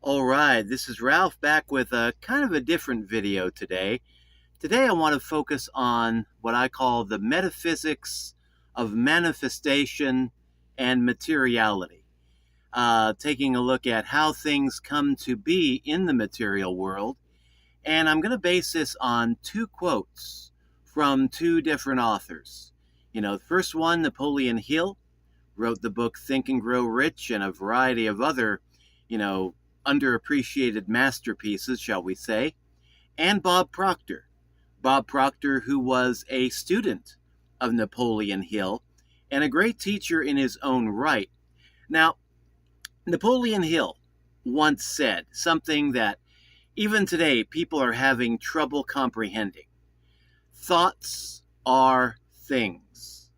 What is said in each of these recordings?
All right, this is Ralph back with a kind of a different video today. Today I want to focus on what I call the metaphysics of manifestation and materiality, taking a look at how things come to be in the material world. And I'm going to base this on two quotes from two different authors. The first one, Napoleon Hill, wrote the book Think and Grow Rich and a variety of other, you know, underappreciated masterpieces, shall we say, and Bob Proctor. Bob Proctor, who was a student of Napoleon Hill and a great teacher in his own right. Now, Napoleon Hill once said something that even today people are having trouble comprehending. Thoughts are things.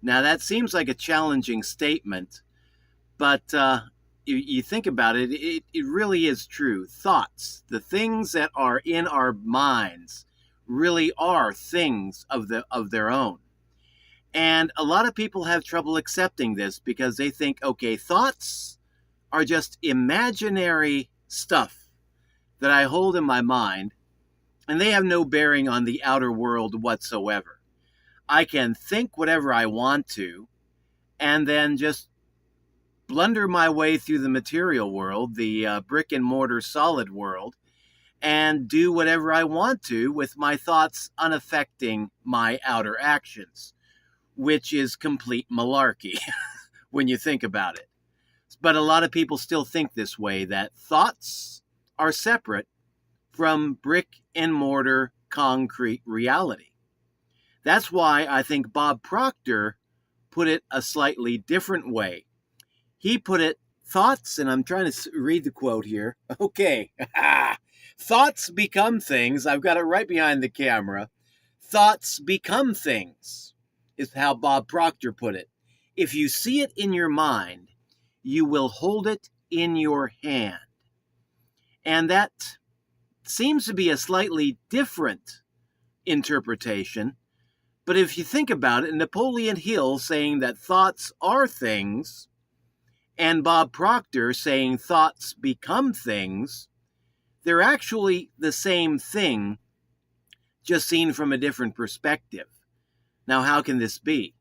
Now, that seems like a challenging statement, but you think about it, it really is true. Thoughts, the things that are in our minds, really are things of their own. And a lot of people have trouble accepting this because they think, okay, thoughts are just imaginary stuff that I hold in my mind, and they have no bearing on the outer world whatsoever. I can think whatever I want to, and then just blunder my way through the material world, the brick and mortar solid world, and do whatever I want to with my thoughts unaffecting my outer actions, which is complete malarkey when you think about it. But a lot of people still think this way, that thoughts are separate from brick and mortar concrete reality. That's why I think Bob Proctor put it a slightly different way. He put it, thoughts, and I'm trying to read the quote here. Okay. Thoughts become things. I've got it right behind the camera. Thoughts become things, is how Bob Proctor put it. If you see it in your mind, you will hold it in your hand. And that seems to be a slightly different interpretation. But if you think about it, Napoleon Hill saying that thoughts are things, and Bob Proctor saying thoughts become things, they're actually the same thing, just seen from a different perspective. Now, how can this be?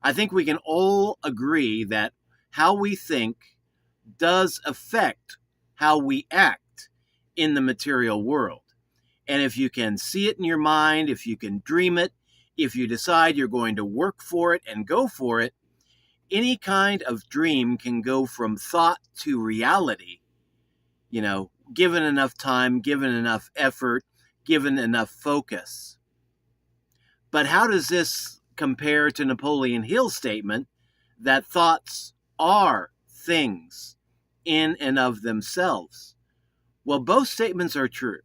I think we can all agree that how we think does affect how we act in the material world. And if you can see it in your mind, if you can dream it, if you decide you're going to work for it and go for it, any kind of dream can go from thought to reality, given enough time, given enough effort, given enough focus. But how does this compare to Napoleon Hill's statement that thoughts are things in and of themselves? Well, both statements are true.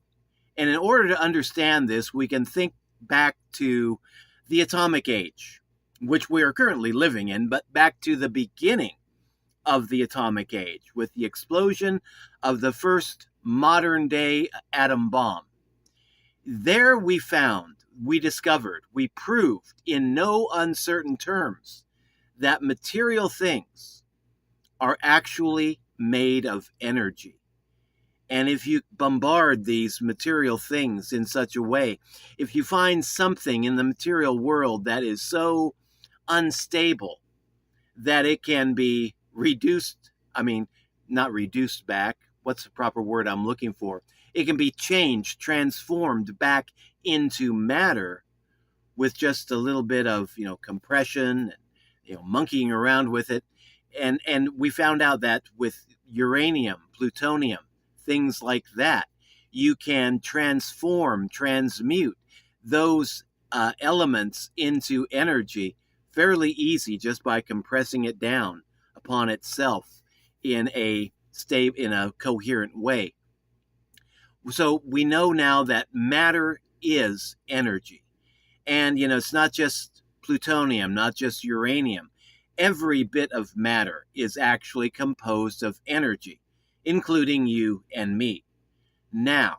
And in order to understand this, we can think back to the atomic age, which we are currently living in, but back to the beginning of the atomic age with the explosion of the first modern day atom bomb. There we discovered, we proved in no uncertain terms that material things are actually made of energy. And if you bombard these material things in such a way, if you find something in the material world that is so unstable that it can be not reduced back, what's the proper word I'm looking for? It can be changed, transformed back into matter with just a little bit of, compression, monkeying around with it. And we found out that with uranium, plutonium, things like that, you can transmute those elements into energy fairly easy just by compressing it down upon itself in a coherent way. So we know now that matter is energy. And, it's not just plutonium, not just uranium. Every bit of matter is actually composed of energy, including you and me. Now,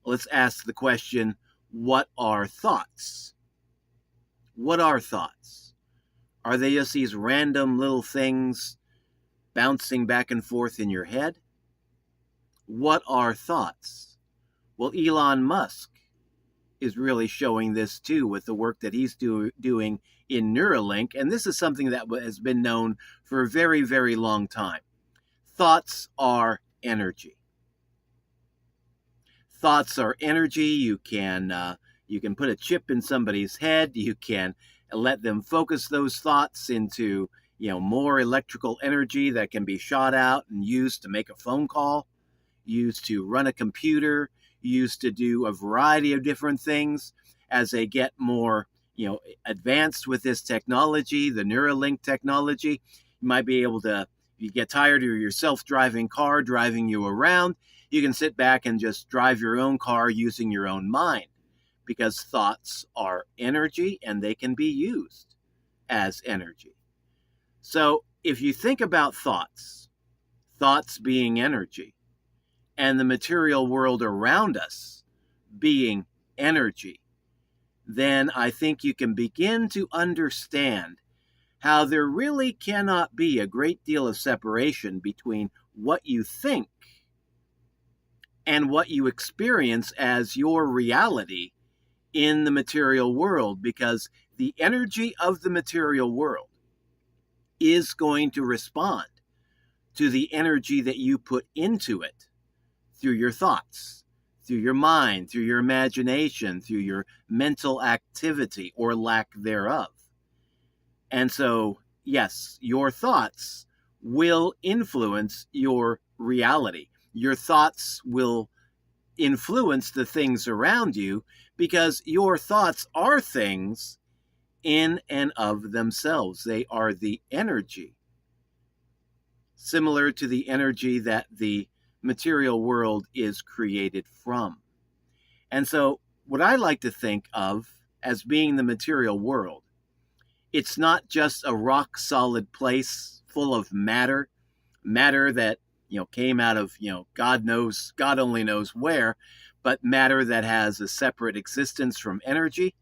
let's ask the question, what are thoughts? What are thoughts? Are they just these random little things bouncing back and forth in your head? What are thoughts? Well, Elon Musk is really showing this too with the work that he's doing in Neuralink. And this is something that has been known for a very, very long time. Thoughts are energy. Thoughts are energy. You can put a chip in somebody's head. You can let them focus those thoughts into more electrical energy that can be shot out and used to make a phone call, used to run a computer, used to do a variety of different things. As they get more advanced with this technology, the Neuralink technology, you might be able to, if you get tired of your self-driving car driving you around, you can sit back and just drive your own car using your own mind, because thoughts are energy and they can be used as energy. So if you think about thoughts being energy, and the material world around us being energy, then I think you can begin to understand how there really cannot be a great deal of separation between what you think and what you experience as your reality in the material world, because the energy of the material world is going to respond to the energy that you put into it through your thoughts, through your mind, through your imagination, through your mental activity or lack thereof. And so, yes, your thoughts will influence your reality. Your thoughts will influence the things around you, because your thoughts are things in and of themselves. They are the energy, similar to the energy that the material world is created from. And so what I like to think of as being the material world, it's not just a rock solid place full of matter that came out of God only knows where, but matter that has a separate existence from energy.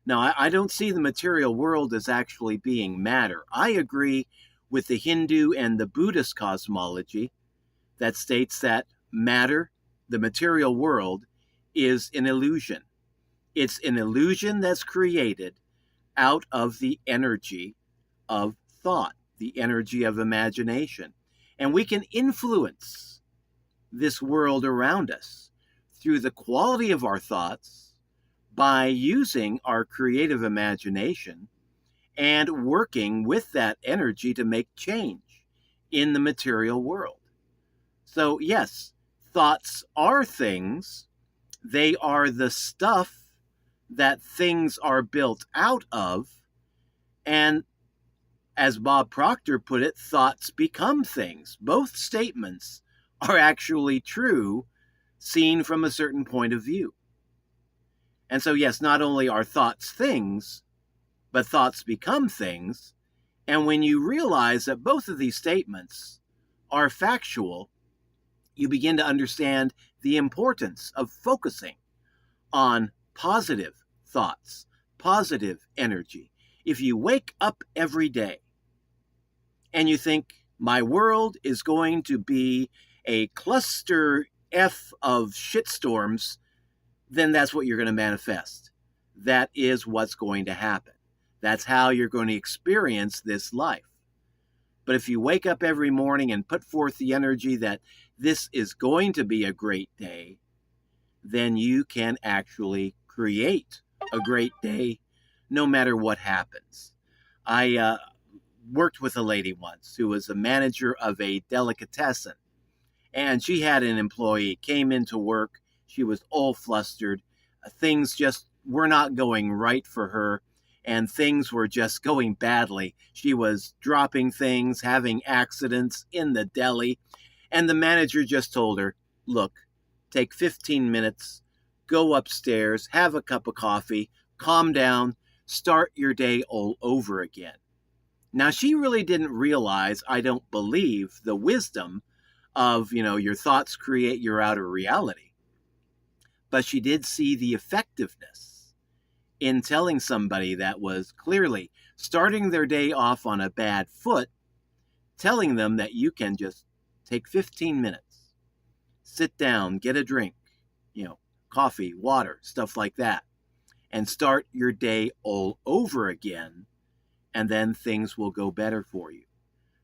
Now, I don't see the material world as actually being matter. I agree with the Hindu and the Buddhist cosmology that states that matter, the material world, is an illusion. It's an illusion that's created out of the energy of thought, the energy of imagination. And we can influence this world around us through the quality of our thoughts by using our creative imagination and working with that energy to make change in the material world. So yes, thoughts are things. They are the stuff that things are built out of. And as Bob Proctor put it, thoughts become things. Both statements are actually true, seen from a certain point of view. And so yes, not only are thoughts things, but thoughts become things. And when you realize that both of these statements are factual, you begin to understand the importance of focusing on positive thoughts, positive energy. If you wake up every day and you think, my world is going to be a cluster F of shitstorms, then that's what you're going to manifest. That is what's going to happen. That's how you're going to experience this life. But if you wake up every morning and put forth the energy that this is going to be a great day, then you can actually create a great day no matter what happens. I worked with a lady once who was a manager of a delicatessen, and she had an employee came into work. She was all flustered. Things just were not going right for her, and things were just going badly. She was dropping things, having accidents in the deli, and the manager just told her, look, take 15 minutes, go upstairs, have a cup of coffee, calm down, start your day all over again. Now, she really didn't realize, I don't believe, the wisdom of, your thoughts create your outer reality. But she did see the effectiveness in telling somebody that was clearly starting their day off on a bad foot, telling them that you can just take 15 minutes, sit down, get a drink, coffee, water, stuff like that, and start your day all over again, and then things will go better for you.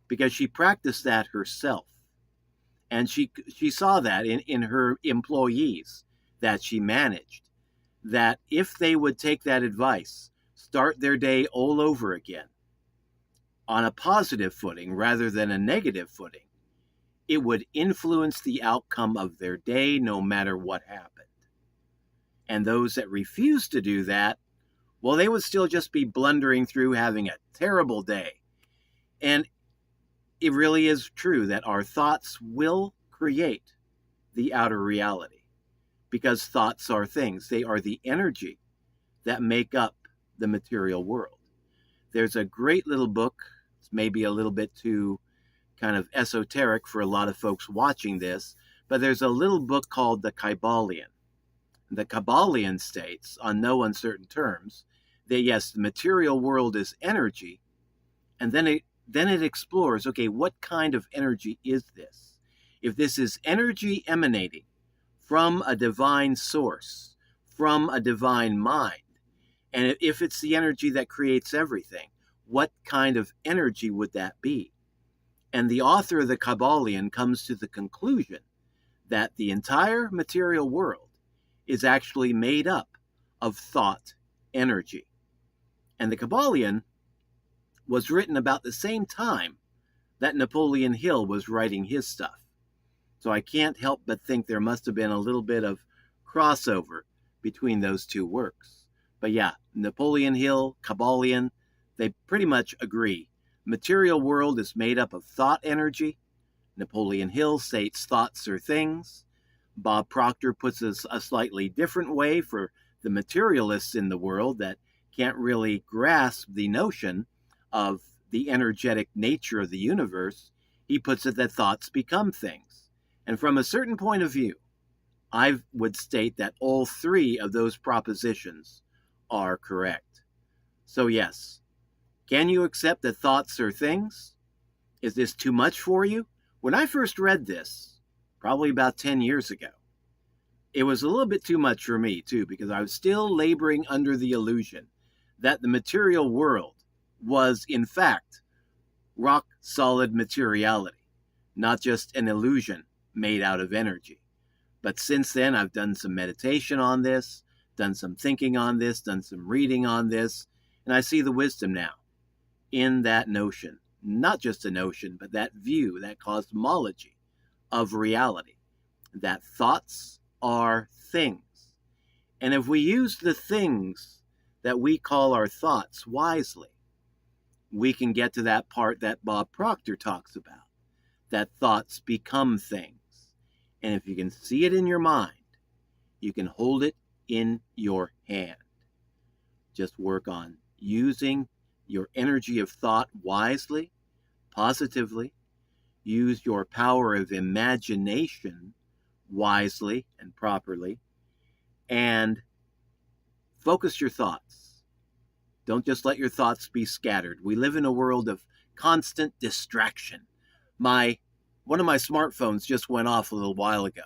Because she practiced that herself. And she saw that in her employees that she managed, that if they would take that advice, start their day all over again on a positive footing rather than a negative footing, it would influence the outcome of their day no matter what happened. And those that refused to do that, well, they would still just be blundering through having a terrible day. And it really is true that our thoughts will create the outer reality, because thoughts are things. They are the energy that make up the material world. There's a great little book. It's maybe a little bit too kind of esoteric for a lot of folks watching this, but there's a little book called The Kybalion. The Kybalion states, on no uncertain terms, that yes, the material world is energy, and then it explores, okay, what kind of energy is this? If this is energy emanating from a divine source, from a divine mind, and if it's the energy that creates everything, what kind of energy would that be? And the author of the Kybalion comes to the conclusion that the entire material world is actually made up of thought energy. And the Kybalion was written about the same time that Napoleon Hill was writing his stuff. So I can't help but think there must have been a little bit of crossover between those two works. But yeah, Napoleon Hill, Kybalion, they pretty much agree. Material world is made up of thought energy. Napoleon Hill states thoughts are things. Bob Proctor puts it a slightly different way for the materialists in the world that can't really grasp the notion of the energetic nature of the universe. He puts it that thoughts become things. And from a certain point of view, I would state that all three of those propositions are correct. So yes, can you accept that thoughts are things? Is this too much for you? When I first read this, probably about 10 years ago, it was a little bit too much for me too, because I was still laboring under the illusion that the material world was in fact rock solid materiality, not just an illusion made out of energy. But since then, I've done some meditation on this, done some thinking on this, done some reading on this, and I see the wisdom now in that notion. Not just a notion, but that view, that cosmology of reality, that thoughts are things. And if we use the things that we call our thoughts wisely, we can get to that part that Bob Proctor talks about, that thoughts become things. And if you can see it in your mind, you can hold it in your hand. Just work on using your energy of thought wisely, positively. Use your power of imagination wisely and properly. And focus your thoughts. Don't just let your thoughts be scattered. We live in a world of constant distraction. One of my smartphones just went off a little while ago,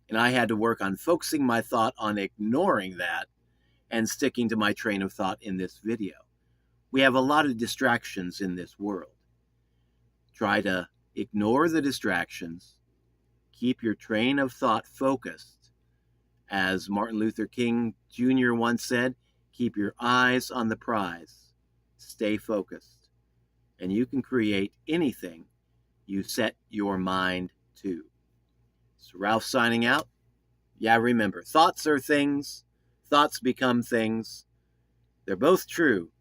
and I had to work on focusing my thought on ignoring that and sticking to my train of thought in this video. We have a lot of distractions in this world. Try to ignore the distractions. Keep your train of thought focused. As Martin Luther King Jr. once said, keep your eyes on the prize. Stay focused. And you can create anything you set your mind to. So Ralph signing out. Yeah, remember, thoughts are things. Thoughts become things. They're both true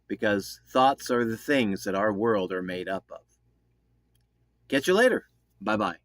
because thoughts are the things that our world are made up of. Catch you later. Bye-bye.